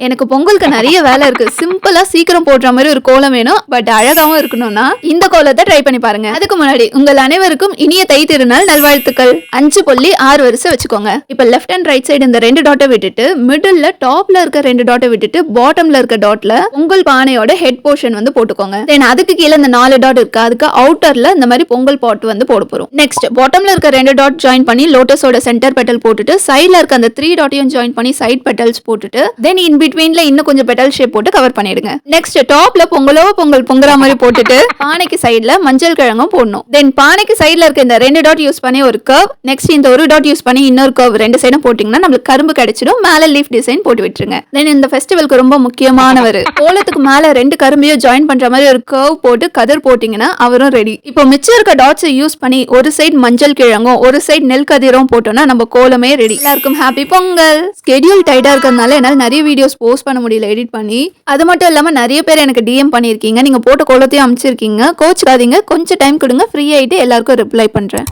எனக்கு பொங்கலுக்கு நிறைய வேலை இருக்கு. சிம்பிளா சீக்கிரம் போடுற மாதிரி ஒரு கோலம் வேணும். பட் அழகாவும் இருக்கணும்னா இந்த கோலத்தை ட்ரை பண்ணி பாருங்க. அதுக்கு முன்னாடி உங்கள் அனைவருக்கும் இனிய தை திருநாள் நல்வாழ்த்துக்கள். 5 புள்ளி 6 வரிசை வச்சுக்கோங்க. இப்ப லெஃப்ட் அண்ட் ரைட் சைடு இந்த 2 டாட்டை விட்டுட்டு மிடில்ல டாப்ல இருக்க 2 டாட்டை விட்டுட்டு பாட்டம்ல இருக்க டாட்ல பொங்கல் பானையோட ஹெட் போர்ஷன் வந்து போட்டுக்கோங்க. தென் அதுக்கு கீழே இந்த 4 டாட் இருக்கு. அதுக்கு அவுட்டர்ல இந்த மாதிரி பொங்கல் பாட் வந்து போட போறோம். நெக்ஸ்ட் பாட்டம்ல இருக்க 2 டாட் ஜாயின் பண்ணி லோட்டஸோட சென்டர் பெட்டல் போட்டுட்டு சைட்ல இருக்க அந்த 3 டாட்டையும் ஜாயின் பண்ணி சைட் பெட்டல்ஸ் போட்டுட்டு தென் இன் பிட்வீன்ல இன்னும் கொஞ்சம் பெட்டல் ஷேப் போட்டு கவர் பண்ணிடுங்க. நெக்ஸ்ட் டாப்ல பொங்கலோ பொங்கல் பொங்குற மாதிரி போட்டுட்டு பானைக்கு சைடுல மஞ்சள் கிழங்கும் போடணும். தென் பானைக்கு சைடுல இருக்க இந்த 2 டாட் யூஸ் பண்ணி ஒரு கர்வ், நெக்ஸ்ட் இந்த ஒரு டாட் யூஸ் பண்ணி இன்னொரு கர்வ் 2 சைடும் போட்டீங்கன்னா நமக்கு கரும்பு கிடைச்சிடும். மேல லீஃப் டிசைன் போட்டு விட்டுருங்க. தென் இந்த ஃபெஸ்டிவலுக்கு ரொம்ப முக்கியமானவர் கோலத்துக்கு மேல 2 கரும்பையும் ஜாயின் பண்ற மாதிரி ஒரு கர்வ் போட்டு கதிர் போட்டீங்கன்னா அவரும் ரெடி. இப்போ மிச்சம் இருக்க டாட்ஸை யூஸ் பண்ணி ஒரு சைடு மஞ்சள் கிழங்கும் ஒரு சைடு நெல் கதிரும் போட்டோம்னா நம்ம கோலமே ரெடி. எல்லாருக்கும் ஹாப்பி பொங்கல். ஸ்கெடியூல் டைட்டா இருக்கிறதுனால என்னால் நிறைய வீடியோஸ் போஸ்ட் பண்ண முடியல எடிட் பண்ணி. அது மட்டும் இல்லாம நிறைய பேர் எனக்கு டிஎம் பண்ணிருக்கீங்க. நீங்க போட்ட கோலத்தையும் அமைச்சிருக்கீங்க. கோச்சுக்காதீங்க, கொஞ்சம் டைம் கொடுங்க. ஃப்ரீ ஆயிட்டு எல்லாருக்கும் ரிப்ளை பண்றேன்.